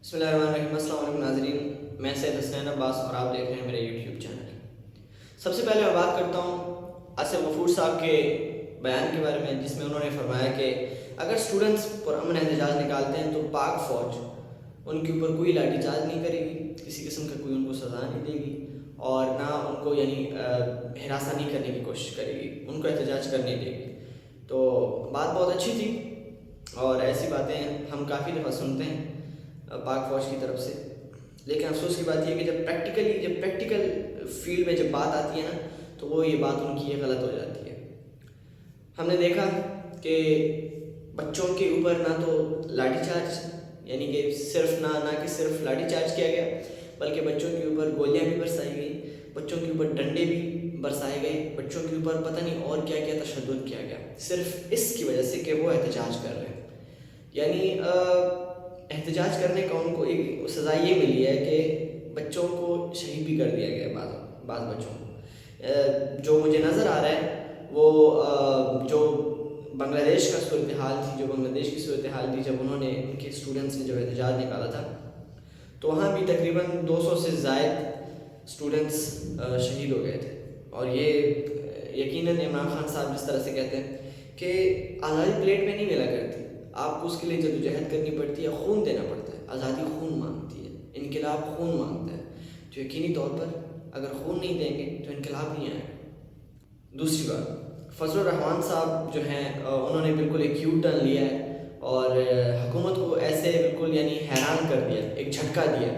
بسم اللہ الرحمن الرحیم۔ السلام علیکم ناظرین، میں سید حسنین عباس اور آپ دیکھ رہے ہیں میرے یوٹیوب چینل۔ سب سے پہلے میں بات کرتا ہوں آصف غفور صاحب کے بیان کے بارے میں، جس میں انہوں نے فرمایا کہ اگر اسٹوڈنٹس پرامن احتجاج نکالتے ہیں تو پاک فوج ان کے اوپر کوئی لاٹھی چارج نہیں کرے گی، کسی قسم کا کوئی ان کو سزا نہیں دے گی اور نہ ان کو ہراساں نہیں کرنے کی کوشش کرے گی، ان کو احتجاج کرنے دے گی۔ تو بات بہت اچھی تھی اور ایسی باتیں ہم کافی دفعہ سنتے ہیں پاک فوج کی طرف سے، لیکن افسوس کی بات یہ ہے کہ جب پریکٹیکل فیلڈ میں جب بات آتی ہے نا تو وہ یہ بات ان کی یہ غلط ہو جاتی ہے۔ ہم نے دیکھا کہ بچوں کے اوپر نہ تو لاٹھی چارج یعنی کہ صرف لاٹھی چارج کیا گیا، بلکہ بچوں کے اوپر گولیاں بھی برسائی گئی، بچوں کے اوپر ڈنڈے بھی برسائے گئے، بچوں کے اوپر پتہ نہیں اور کیا کیا تشدد کیا گیا، صرف اس کی وجہ سے کہ وہ احتجاج کر رہے ہیں۔ یعنی احتجاج کرنے کا ان کو ایک سزا یہ ملی ہے کہ بچوں کو شہید بھی کر دیا گیا، بعض بچوں کو۔ جو مجھے نظر آ رہا ہے وہ جو بنگلہ دیش کا صورتحال تھی، جو بنگلہ دیش کی صورتحال تھی جب انہوں نے ان کے اسٹوڈنٹس نے جو احتجاج نکالا تھا، تو وہاں بھی تقریباً 200 سے زائد اسٹوڈنٹس شہید ہو گئے تھے۔ اور یہ یقیناً عمران خان صاحب جس طرح سے کہتے ہیں کہ آزادی پلیٹ میں نہیں ملا کرتی، آپ کو اس کے لیے جدوجہد کرنی پڑتی ہے، خون دینا پڑتا ہے۔ آزادی خون مانگتی ہے، انقلاب خون مانگتا ہے، تو یقینی طور پر اگر خون نہیں دیں گے تو انقلاب نہیں آئے گا۔ دوسری بات، فضل الرحمان صاحب جو ہیں انہوں نے بالکل ایک یو ٹرن لیا ہے اور حکومت کو ایسے بالکل حیران کر دیا، ایک جھٹکا دیا۔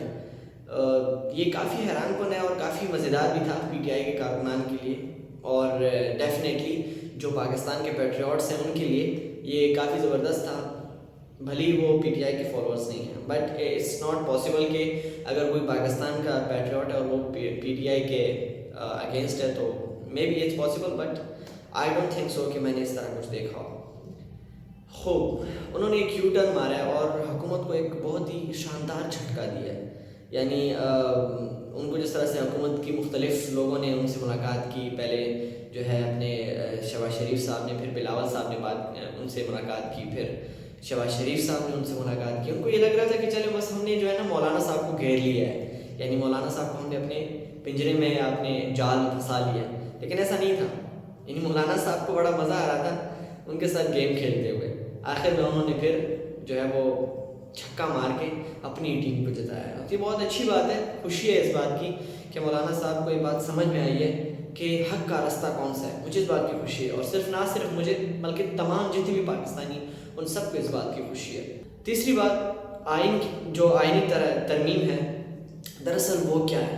یہ کافی حیران کن ہے اور کافی مزیدار بھی تھا پی ٹی آئی کے کارکنان کے لیے، اور ڈیفینیٹلی جو پاکستان کے پیٹریوٹس ہیں ان کے لیے یہ کافی زبردست تھا، بھلی وہ پی ٹی آئی کے فالوورس نہیں ہیں، بٹ اٹس ناٹ پاسبل کہ اگر کوئی پاکستان کا پیٹریوٹ ہے اور وہ پی ٹی آئی کے اگینسٹ ہے تو maybe it's possible, but I don't think so کہ میں نے اس طرح کچھ دیکھا ہو۔ خوب انہوں نے ایک یو ٹرن مارا ہے اور حکومت کو ایک بہت ہی شاندار جھٹکا دیا ہے۔ ان کو جس طرح سے حکومت کی مختلف لوگوں نے ان سے ملاقات کی، پہلے جو ہے اپنے شہباز شریف صاحب نے، پھر بلاول صاحب نے ان سے ملاقات کی، پھر شہباز شریف صاحب نے ان سے ملاقات کی۔ ان کو یہ لگ رہا تھا کہ چلے بس ہم نے جو ہے نا مولانا صاحب کو گھیر لیا ہے، مولانا صاحب کو ہم نے اپنے پنجرے میں یا اپنے جال میں پھنسا لیا ہے، لیکن ایسا نہیں تھا۔ مولانا صاحب کو بڑا مزہ آ رہا تھا ان کے ساتھ گیم کھیلتے ہوئے۔ آخر میں انہوں نے پھر جو ہے وہ چھکا مار کے اپنی ٹیم کو جتایا۔ یہ بہت اچھی بات ہے، خوشی ہے اس بات کی کہ مولانا صاحب کو یہ بات سمجھ میں آئی ہے کہ حق کا رستہ کون سا ہے۔ مجھے اس بات کی خوشی ہے، اور نہ صرف مجھے بلکہ تمام جتنے بھی پاکستانی ان سب کو اس بات کی خوشی ہے۔ تیسری بات، آئینی ترمیم ہے، دراصل وہ کیا ہے؟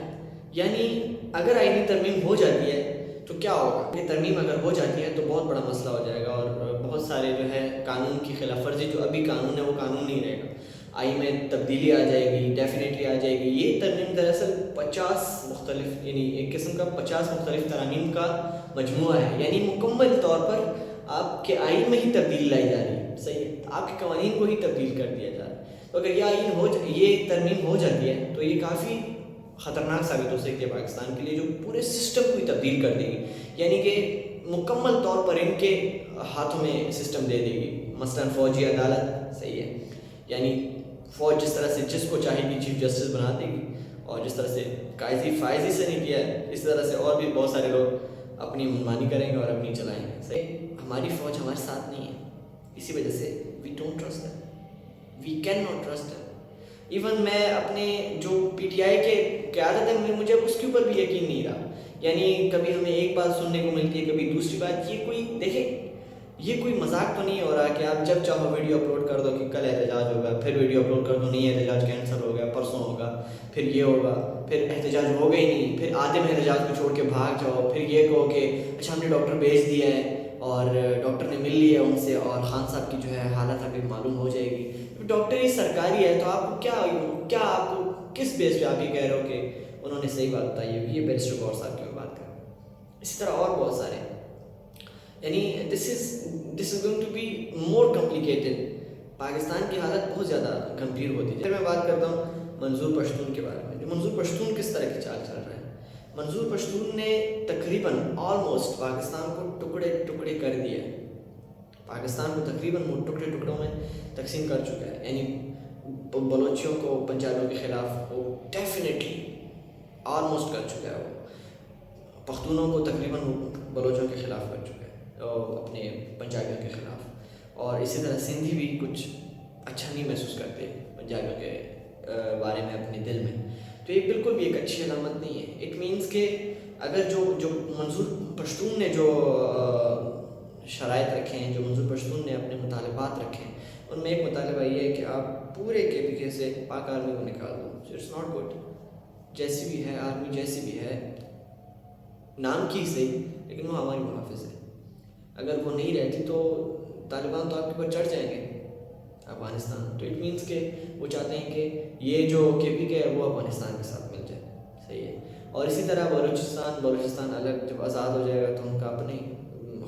اگر آئینی ترمیم ہو جاتی ہے تو کیا ہوگا؟ یہ ترمیم اگر ہو جاتی ہے تو بہت بڑا مسئلہ ہو جائے گا اور بہت سارے جو ہے قانون کی خلاف ورزی، جو ابھی قانون ہے وہ قانون نہیں رہے گا، آئین میں تبدیلی آ جائے گی، ڈیفینیٹلی آ جائے گی۔ یہ ترمیم دراصل 50 مختلف ترامیم کا مجموعہ ہے، مکمل طور پر آپ کے آئین میں ہی تبدیلی لائی جا رہی ہے، صحیح ہے، آپ کے قوانین کو ہی تبدیل کر دیا جا رہا ہے۔ تو اگر یہ ترمیم ہو جاتی ہے تو یہ کافی خطرناک ثابت ہو سکتی ہے پاکستان کے لیے، جو پورے سسٹم کو ہی تبدیل کر دے گی، کہ مکمل طور پر ان کے ہاتھوں میں سسٹم دے دے گی۔ مثلاً فوجی عدالت، صحیح ہے، فوج جس طرح سے جس کو چاہے گی چیف جسٹس بنا دے گی، اور جس طرح سے قائضی فائزی سے نہیں کیا ہے، اس طرح سے اور بھی بہت سارے لوگ اپنی منمانی کریں گے اور اپنی چلائیں گے۔ صحیح، ہماری فوج ہمارے ساتھ نہیں ہے، اسی وجہ سے we don't trust them, we can not trust them. Even میں اپنے جو پی ٹی آئی کے قیادت ہے، مجھے اس کے اوپر بھی یقین نہیں رہا۔ کبھی ہمیں ایک بات سننے کو ملتی ہے، کبھی دوسری بات۔ یہ کوئی مذاق تو نہیں ہو رہا کہ آپ جب چاہو ویڈیو اپلوڈ کر دو کہ کل احتجاج ہوگا، پھر ویڈیو اپلوڈ کر دو نہیں احتجاج کینسل ہو گیا، پرسوں ہوگا، پھر یہ ہوگا، پھر احتجاج ہوگا ہی نہیں، پھر آدھے میں احتجاج کو چھوڑ کے بھاگ جاؤ، پھر یہ کہو کہ اچھا ہم نے ڈاکٹر بھیج دیا ہے اور ڈاکٹر نے مل لیا ان سے اور خان صاحب کی جو ہے حالت ابھی معلوم ہو جائے گی۔ ڈاکٹر ہی سرکاری ہے تو آپ کو آپ کو کس بیس پہ آپ یہ کہہ رہے ہو کہ انہوں نے صحیح بات بتائی ہے؟ یہ بیرسٹر غور صاحب کی میں بات کر رہا ہوں، اسی طرح اور بہت سارے۔ this is going to be more complicated۔ Pakistan کی حالت بہت زیادہ گمبھیر ہوتی ہے۔ پھر میں بات کرتا ہوں منظور پشتون کے بارے میں۔ منظور پشتون کس طرح کی چال چل رہا ہے؟ منظور پشتون نے تقریباً آلموسٹ پاکستان کو ٹکڑے ٹکڑے کر دیا ہے، پاکستان کو تقریباً ٹکڑوں میں تقسیم کر چکا ہے۔ بلوچیوں کو پنجابیوں کے خلاف وہ ڈیفینیٹلی آلموسٹ کر چکا ہے. وہ پختونوں کو تقریباً بلوچوں کے خلاف کر چکا ہے اپنے پنجابیوں کے خلاف. اور اسی طرح سندھی بھی کچھ اچھا نہیں محسوس کرتے پنجابیوں کے بارے میں اپنے دل میں. تو یہ بالکل بھی ایک اچھی علامت نہیں ہے. اٹ مینس کہ اگر جو منظور پشتون نے جو شرائط رکھے ہیں, جو منظور پشتون نے اپنے مطالبات رکھے ہیں, ان میں ایک مطالبہ یہ ہے کہ آپ پورے KPK سے پاک آرمی کو نکال دو. So it's not good. جیسی بھی ہے آرمی, جیسی بھی ہے, نام کی صحیح, لیکن وہ ہماری محافظ ہے. اگر وہ نہیں رہتی تو طالبان تو آپ کے اوپر چڑھ جائیں گے افغانستان. تو اٹ مینس کہ وہ چاہتے ہیں کہ یہ جو KPK ہے وہ افغانستان کے ساتھ مل جائے. صحیح ہے. اور اسی طرح بلوچستان الگ جب آزاد ہو جائے گا تو ان کا اپنے,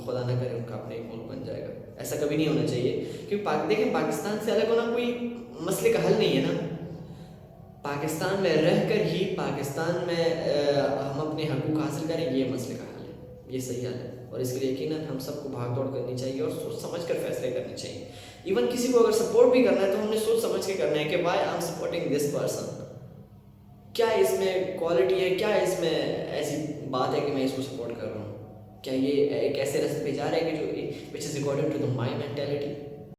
خدا نہ کرے, ان کا اپنے ایک ملک بن جائے گا. ایسا کبھی نہیں ہونا چاہیے, کیونکہ دیکھیں پاکستان سے الگ ہونا کوئی مسئلے کا حل نہیں ہے نا. پاکستان میں رہ کر ہی پاکستان میں ہم اپنے حقوق حاصل کریں, یہ مسئلے کا حل ہے, یہ صحیح حل ہے. اور اس کے لیے یقیناً ہم سب کو بھاگ دوڑ کرنی چاہیے اور سوچ سمجھ کر فیصلے کرنے چاہیے. ایون کسی کو اگر سپورٹ بھی کرنا ہے تو ہم نے سوچ سمجھ کے کرنا ہے کہ why I am supporting this person. کیا اس میں کوالٹی ہے, کیا اس میں ایسی بات ہے کہ میں اس کو سپورٹ کر رہا ہوں. کیا یہ ایک ایسے راستے پہ جا رہا ہے کہ جو which is according to the my mentality.